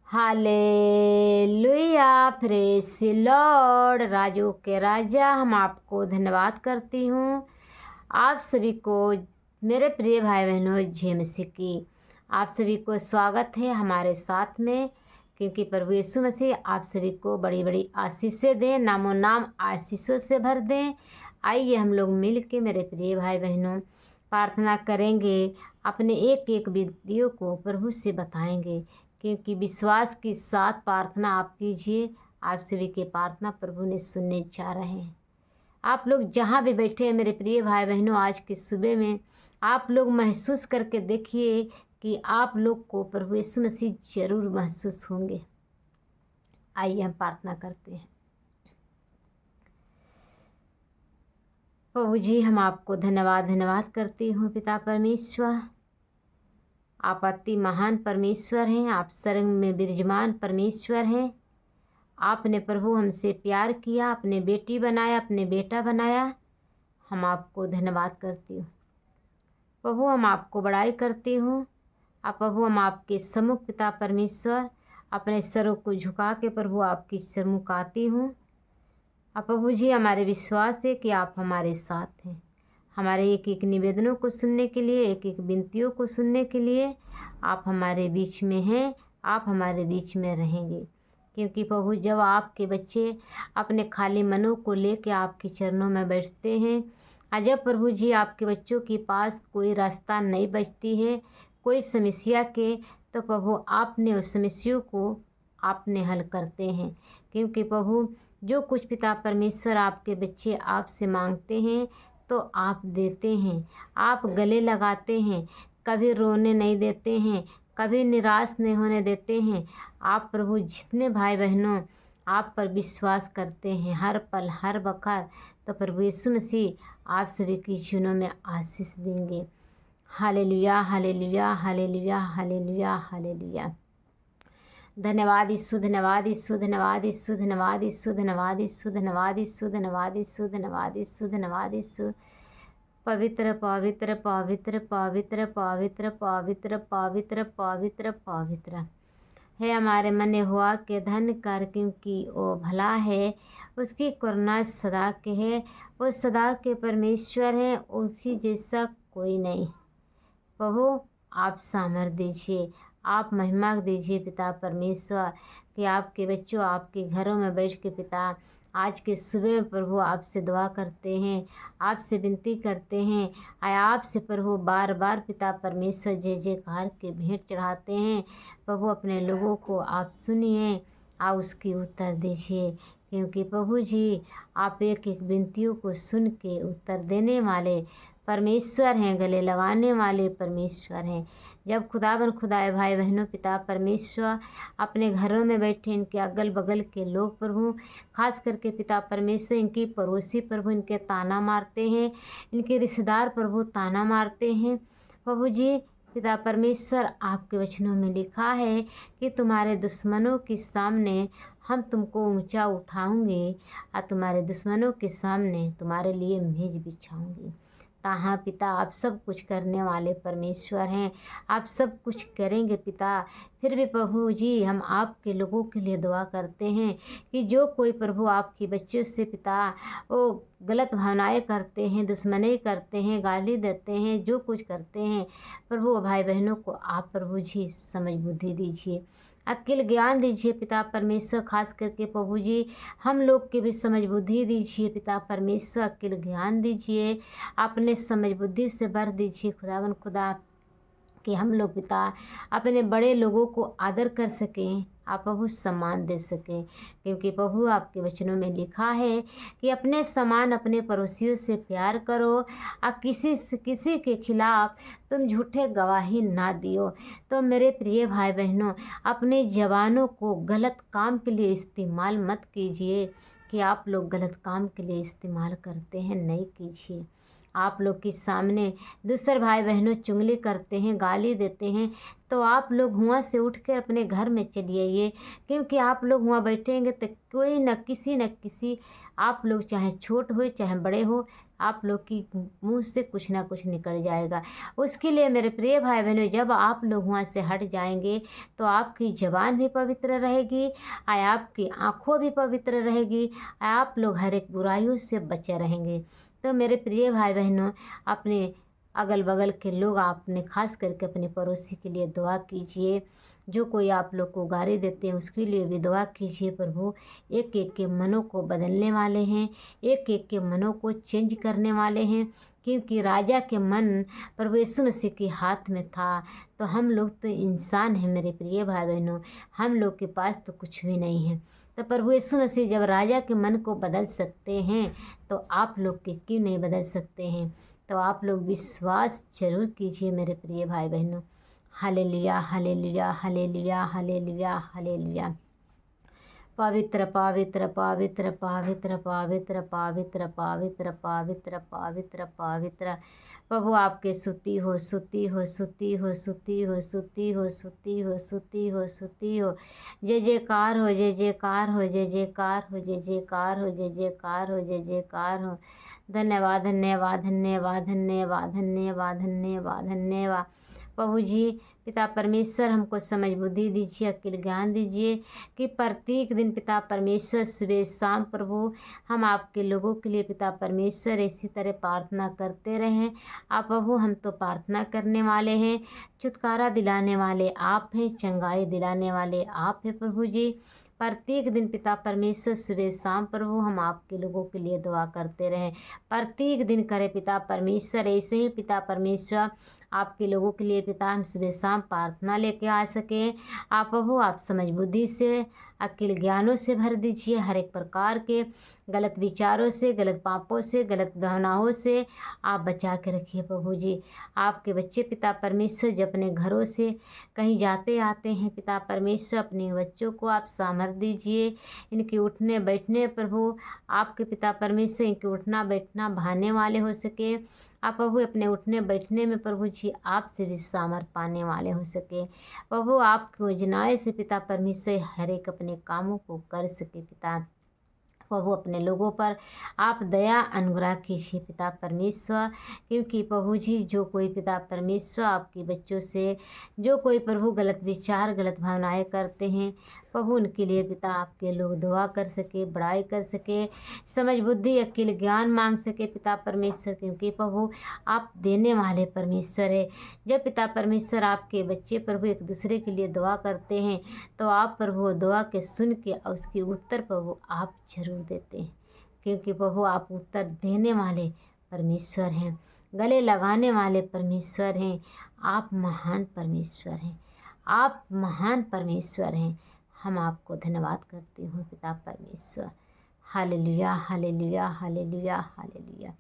Hallelujah, praise the lord. राजों के राजा, हम आपको धन्यवाद करती हूँ। आप सभी को मेरे प्रिय भाई बहनों, जय मसीह की आप सभी को स्वागत है हमारे साथ में, क्योंकि प्रभु यीशु मसीह आप सभी को बड़ी बड़ी आशीषें दें, नामों नाम आशीषों से भर दें। आइए हम लोग मिल के मेरे प्रिय भाई बहनों प्रार्थना करेंगे, अपने एक एक विनतियों को प्रभु से बताएंगे, क्योंकि विश्वास के साथ प्रार्थना आप कीजिए। आप सभी के प्रार्थना प्रभु ने सुनने जा रहे हैं। आप लोग जहाँ भी बैठे हैं मेरे प्रिय भाई बहनों, आज की सुबह में आप लोग महसूस करके देखिए कि आप लोग को प्रभु यीशु मसीह जरूर महसूस होंगे। आइए हम प्रार्थना करते हैं। प्रभु जी, हम आपको धन्यवाद करती हूँ पिता परमेश्वर। आप अति महान परमेश्वर हैं, आप स्वर्ग में विराजमान परमेश्वर हैं। आपने प्रभु हमसे प्यार किया, अपने बेटी बनाया, अपने बेटा बनाया। हम आपको धन्यवाद करती हूँ प्रभु, हम आपको बड़ाई करती हूँ। आप प्रभु, हम आपके सम्मुख पिता परमेश्वर अपने सरों को झुका के प्रभु आपकी सम्मुख आती हूँ। आप प्रभु जी, हमारे विश्वास है कि आप हमारे साथ हैं। हमारे एक एक निवेदनों को सुनने के लिए, एक एक विनतियों को सुनने के लिए आप हमारे बीच में हैं, आप हमारे बीच में रहेंगे। क्योंकि प्रभु, जब आपके बच्चे अपने खाली मनों को लेकर आपके चरणों में बैठते हैं, जब प्रभु जी आपके बच्चों के पास कोई रास्ता नहीं बचती है, कोई समस्या के, तो प्रभु आपने उस समस्या को आपने हल करते हैं। क्योंकि प्रभु, जो कुछ पिता परमेश्वर आपके बच्चे आपसे मांगते हैं तो आप देते हैं, आप गले लगाते हैं, कभी रोने नहीं देते हैं, कभी निराश नहीं होने देते हैं। आप प्रभु, जितने भाई बहनों आप पर विश्वास करते हैं हर पल हर वक़्त, तो प्रभु यीशु मसीह आप सभी के जीवनों में आशीष देंगे। Hallelujah, hallelujah, hallelujah, hallelujah, hallelujah. धन्यवाद यीशु, धन्यवाद यीशु, धन्यवाद यीशु, धन्यवाद यीशु, धन्यवाद यीशु, धन्यवाद यीशु, धन्यवाद यीशु, धन्यवाद यीशु, धन्यवाद यीशु। पवित्र पवित्र पवित्र पवित्र पवित्र पवित्र पवित्र पवित्र पवित्र है हमारे मन हुआ के धन कर, क्योंकि वो भला है, उसकी करुणा सदा के है, वो सदा के परमेश्वर है, उसी जैसा कोई नहीं। प्रभु, आप सामर्थ दीजिए, आप महिमा दीजिए पिता परमेश्वर, कि आपके बच्चों आपके घरों में बैठ के पिता आज के सुबह में प्रभु आपसे दुआ करते हैं, आपसे विनती करते हैं, आपसे प्रभु बार बार पिता परमेश्वर जय जयकार के भेंट चढ़ाते हैं। प्रभु, अपने लोगों को आप सुनिए, आप उसकी उत्तर दीजिए। क्योंकि प्रभु जी, आप एक एक विनतियों को सुन के उत्तर देने वाले परमेश्वर हैं, गले लगाने वाले परमेश्वर हैं। जब खुदावन खुदाए भाई बहनों पिता परमेश्वर अपने घरों में बैठे, इनके अगल बगल के लोग प्रभु, खास करके पिता परमेश्वर इनकी पड़ोसी प्रभु इनके ताना मारते हैं, इनके रिश्तेदार प्रभु ताना मारते हैं। प्रभु जी पिता परमेश्वर, आपके वचनों में लिखा है कि तुम्हारे दुश्मनों के सामने हम तुमको ऊंचा उठाऊंगे और तुम्हारे दुश्मनों के सामने तुम्हारे लिए मेज बिछाऊंगी। हाँ पिता, आप सब कुछ करने वाले परमेश्वर हैं, आप सब कुछ करेंगे पिता। फिर भी प्रभु जी, हम आपके लोगों के लिए दुआ करते हैं कि जो कोई प्रभु आपके बच्चों से पिता वो गलत भावनाएं करते हैं, दुश्मनी करते हैं, गाली देते हैं, जो कुछ करते हैं प्रभु, भाई बहनों को आप प्रभु जी समझ बुद्धि दीजिए, अक्ल ज्ञान दीजिए पिता परमेश्वर। खास करके प्रभु जी, हम लोग के भी समझ बुद्धि दीजिए पिता परमेश्वर, अक्ल ज्ञान दीजिए, अपने समझ बुद्धि से भर दीजिए खुदावन खुदा, कि हम लोग पिता अपने बड़े लोगों को आदर कर सकें, आप प्रभु सम्मान दे सकें। क्योंकि प्रभु, आपके वचनों में लिखा है कि अपने समान अपने पड़ोसियों से प्यार करो और किसी के खिलाफ तुम झूठे गवाही ना दियो। तो मेरे प्रिय भाई बहनों, अपने जवानों को गलत काम के लिए इस्तेमाल मत कीजिए, कि आप लोग गलत काम के लिए इस्तेमाल करते हैं, नहीं कीजिए। आप लोग के सामने दूसरे भाई बहनों चुगली करते हैं, गाली देते हैं, तो आप लोग वहाँ से उठ कर अपने घर में चले आइए, क्योंकि आप लोग वहाँ बैठेंगे तो कोई न किसी आप लोग चाहे छोट हो चाहे बड़े हो, आप लोग की मुँह से कुछ ना कुछ निकल जाएगा। उसके लिए मेरे प्रिय भाई बहनों, जब आप लोग वहाँ से हट जाएंगे तो आपकी ज़बान भी पवित्र रहेगी और आपकी आँखों भी पवित्र रहेगी, आप लोग हर एक बुराइयों से बचे रहेंगे। तो मेरे प्रिय भाई बहनों, अपने अगल बगल के लोग, आपने खास करके अपने पड़ोसी के लिए दुआ कीजिए। जो कोई आप लोग को गाली देते हैं उसके लिए भी दुआ कीजिए। प्रभु एक एक के मनों को बदलने वाले हैं, एक एक के मनों को चेंज करने वाले हैं, क्योंकि राजा के मन प्रभु यीशु मसीह के हाथ में था। तो हम लोग तो इंसान हैं मेरे प्रिय भाई बहनों, हम लोग के पास तो कुछ भी नहीं है। तो प्रभु यीशु मसीह जब राजा के मन को बदल सकते हैं तो आप लोग के क्यों नहीं बदल सकते हैं। तो आप लोग विश्वास जरूर कीजिए मेरे प्रिय भाई बहनों। Hallelujah hallelujah hallelujah hallelujah hallelujah. पवित्र पवित्र पवित्र पवित्र पवित्र पवित्र पवित्र पवित्र पवित्र पवित्र प्रभु आपके स्तुति हो स्तुति हो स्तुति हो स्तुति हो स्तुति हो स्तुति हो स्तुति हो स्तुति हो। जय जयकार हो जय जयकार हो जय जयकार हो जय जयकार हो जय जयकार हो जय जयकार हो। धन्यवाद धन्यवाद धन्यवाद धन्यवाद धन्यवाद धन्यवाद धन्यवाद। प्रभु जी पिता परमेश्वर हमको समझ बुद्धि दीजिए, अक्ल ज्ञान दीजिए कि प्रत्येक दिन पिता परमेश्वर सुबह शाम प्रभु हम आपके लोगों के लिए पिता परमेश्वर इसी तरह प्रार्थना करते रहें। आप प्रभु हम तो प्रार्थना करने वाले हैं, छुटकारा दिलाने वाले आप हैं, चंगाई दिलाने वाले आप हैं। प्रभु जी प्रत्येक दिन पिता परमेश्वर सुबह शाम प्रभु हम आपके लोगों के लिए दुआ करते रहें, प्रत्येक दिन करें पिता परमेश्वर। ऐसे ही पिता परमेश्वर आपके लोगों के लिए पिता हम सुबह शाम प्रार्थना लेके आ सकें। आप प्रभु आप समझ बुद्धि से अक्ल ज्ञानों से भर दीजिए, हर एक प्रकार के गलत विचारों से, गलत पापों से, गलत भावनाओं से आप बचा के रखिए। प्रभु जी आपके बच्चे पिता परमेश्वर जब अपने घरों से कहीं जाते आते हैं पिता परमेश्वर, अपने बच्चों को आप सामर्थ्य दीजिए, इनके उठने बैठने प्रभु आपके पिता परमेश्वर इनके उठना बैठना बहाने वाले हो सके। आप प्रभु अपने उठने बैठने में प्रभु जी आपसे भी सामर्थ्य पाने वाले हो सके। प्रभु आपकी योजनाएं से पिता परमेश्वर हर एक अपने कामों को कर सके। पिता प्रभु अपने लोगों पर आप दया अनुग्रह कीजिए पिता परमेश्वर, क्योंकि प्रभु जी जो कोई पिता परमेश्वर आपके बच्चों से जो कोई प्रभु गलत विचार गलत भावनाएं करते हैं प्रभु उनके लिए पिता आपके लोग दुआ कर सके, बड़ाई कर सके, समझ बुद्धि अक्ल ज्ञान मांग सके पिता परमेश्वर, क्योंकि प्रभु आप देने वाले परमेश्वर है। जब पिता परमेश्वर आपके बच्चे प्रभु एक दूसरे के लिए दुआ करते हैं तो आप प्रभु दुआ के सुन के और उसकी उत्तर प्रभु आप जरूर देते हैं, क्योंकि प्रभु आप उत्तर देने वाले परमेश्वर हैं, गले लगाने वाले परमेश्वर हैं। आप महान परमेश्वर हैं, आप महान परमेश्वर हैं। हम आपको धन्यवाद करते हूँ पिता परमेश्वर। Hallelujah hallelujah hallelujah hallelujah.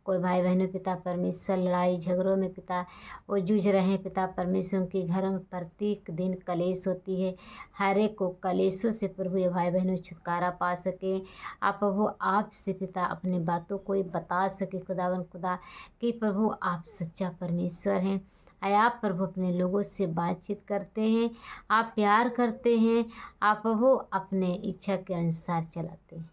कोई भाई बहनों पिता परमेश्वर लड़ाई झगड़ों में पिता वो जूझ रहे हैं पिता परमेश्वर के घर में प्रत्येक दिन कलेश होती है, हर एक को कलेशों से प्रभु ये भाई बहनों छुटकारा पा सके। आप प्रभु आपसे पिता अपनी बातों को बता सके खुदावन खुदा कि प्रभु आप सच्चा परमेश्वर हैं। आप प्रभु अपने लोगों से बातचीत करते हैं, आप प्यार करते हैं, आप प्रभु अपने इच्छा के अनुसार चलाते हैं।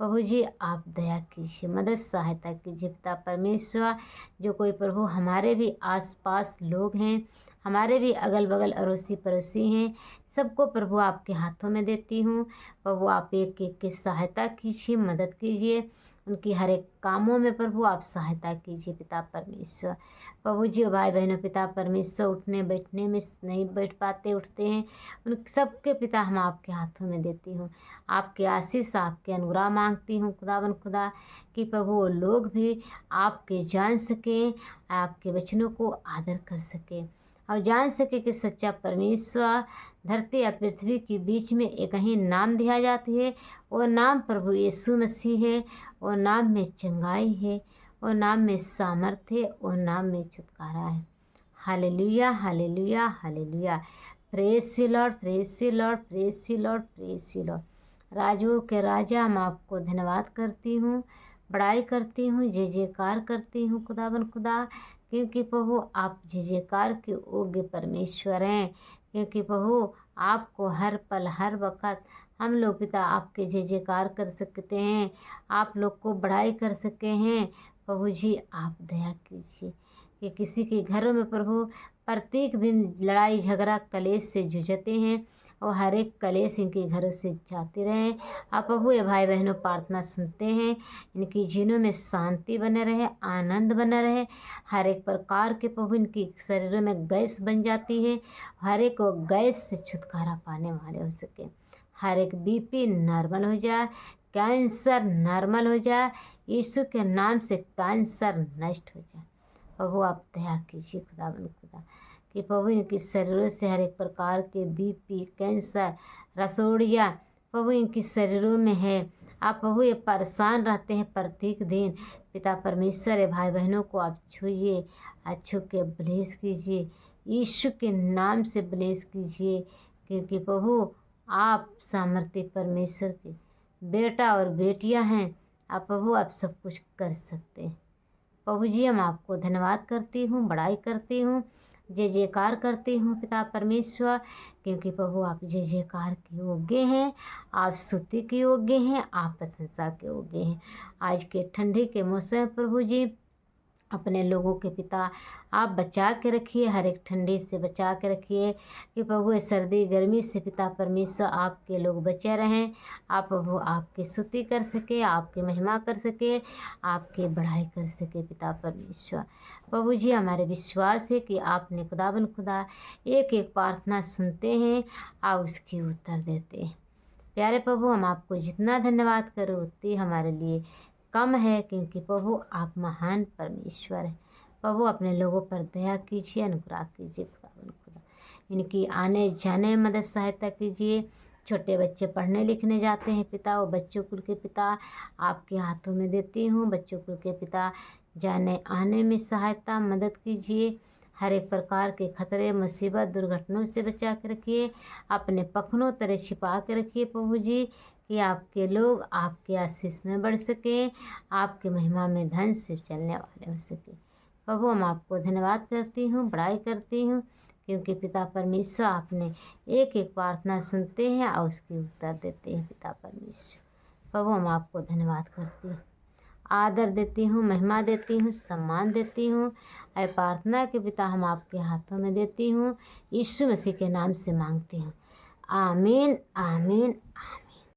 प्रभु जी आप दया कीजिए, मदद सहायता कीजिए पिता परमेश्वर। जो कोई प्रभु हमारे भी आसपास लोग हैं, हमारे भी अगल बगल अड़ोसी पड़ोसी हैं, सबको प्रभु आपके हाथों में देती हूँ। प्रभु आप एक एक की सहायता कीजिए, मदद कीजिए, उनकी हर एक कामों में प्रभु आप सहायता कीजिए पिता परमेश्वर। प्रभु जी भाई बहनों पिता परमेश्वर उठने बैठने में नहीं बैठ पाते, उठते हैं, उन सबके पिता हम आपके हाथों में देती हूँ। आपके आशीष आपके अनुग्रह मांगती हूँ खुदावन खुदा कि प्रभु वो लोग भी आपके जान सकें, आपके वचनों को आदर कर सकें और जान सके कि सच्चा परमेश्वर धरती या पृथ्वी के बीच में एक ही नाम दिया जाती है, वो नाम प्रभु यीशु मसीह है। वो नाम में चंगाई है, वो नाम में सामर्थ्य है, वो नाम में छुटकारा है। Hallelujah hallelujah hallelujah. Praise you Lord, praise you Lord, praise you Lord, praise you Lord. Raju के राजा हम आपको धन्यवाद करती हूँ बड़ाई करती हूँ, जय जयकार करती हूँ खुदावन खुदा, क्योंकि प्रभु आप जय जयकार के योग्य परमेश्वर हैं। क्योंकि प्रभु आपको हर पल हर वक़्त हम लोग पिता आपके जय जयकार कर सकते हैं, आप लोग को बड़ाई कर सके हैं। प्रभु जी आप दया कीजिए कि किसी के घरों में प्रभु प्रत्येक दिन लड़ाई झगड़ा कलेश से जूझते हैं और हर एक कलेश इनके घरों से जाते रहें। आप प्रभु ये भाई बहनों प्रार्थना सुनते हैं, इनकी जीवनों में शांति बने रहे, आनंद बना रहे। हर एक प्रकार के प्रभु इनकी शरीरों में गैस बन जाती है, हर एक को गैस से छुटकारा पाने वाले हो सके। हर एक बीपी नॉर्मल हो जाए, कैंसर नॉर्मल हो जाए, यीशु के नाम से कैंसर नष्ट हो जाए। प्रभु आप दया कीजिए खुदावन खुदा कि प्रभु इनके शरीरों से हर एक प्रकार के बीपी कैंसर रसोड़िया प्रभु इनकी शरीरों में है। आप प्रभु ये परेशान रहते हैं प्रत्येक दिन, पिता परमेश्वर ये भाई बहनों को आप छूइए, अच्छू के ब्लेस कीजिए, यीशु के नाम से ब्लेस कीजिए। क्योंकि प्रभु आप सामर्थ्य परमेश्वर के बेटा और बेटियां हैं। आप प्रभु आप सब कुछ कर सकते हैं। प्रभु जी हम आपको धन्यवाद करती हूँ, बड़ाई करती हूँ, जय जयकार करती हूँ पिता परमेश्वर। क्योंकि प्रभु आप जय जयकार के योग्य हैं, आप स्तुति के योग्य हैं, आप प्रशंसा के योग्य हैं। आज के ठंडी के मौसम में प्रभु जी अपने लोगों के पिता आप बचा के रखिए, हर एक ठंडी से बचा के रखिए कि प्रभु ये सर्दी गर्मी से पिता परमेश्वर आपके लोग बचे रहें। आप प्रभु आपकी स्तुति कर सके, आपकी महिमा कर सके, आपकी बढ़ाई कर सके पिता परमेश्वर। प्रभु जी हमारे विश्वास है कि आपने खुदावन खुदा एक एक प्रार्थना सुनते हैं और उसकी उत्तर देते हैं। प्यारे प्रभु हम आपको जितना धन्यवाद करें उतनी हमारे लिए कम है। क्योंकि प्रभु आप महान परमेश्वर हैं। प्रभु अपने लोगों पर दया कीजिए, अनुग्रह कीजिए खुदावन खुदा, इनकी आने जाने में मदद सहायता कीजिए। छोटे बच्चे पढ़ने लिखने जाते हैं पिता, वो बच्चों कुल के पिता आपके हाथों में देती हूँ। बच्चों कुल के पिता जाने आने में सहायता मदद कीजिए। हर एक प्रकार के खतरे मुसीबत दुर्घटनाओं से बचा के रखिए, अपने पखनों तरह छिपा के रखिए प्रभु जी, कि आपके लोग आपके आशीष में बढ़ सकें, आपकी महिमा में धन से चलने वाले हो सके। प्रभु हम आपको धन्यवाद करती हूँ, बड़ाई करती हूँ। क्योंकि पिता परमेश्वर आपने एक एक प्रार्थना सुनते हैं और उसकी उत्तर देते हैं पिता परमेश्वर। प्रभु हम आपको धन्यवाद करती हूँ, आदर देती हूँ, महिमा देती हूँ, सम्मान देती हूँ। ऐ प्रार्थना के पिता हम आपके हाथों में देती हूँ, यीशु मसीह के नाम से मांगती हूँ। आमीन आमीन आमीन।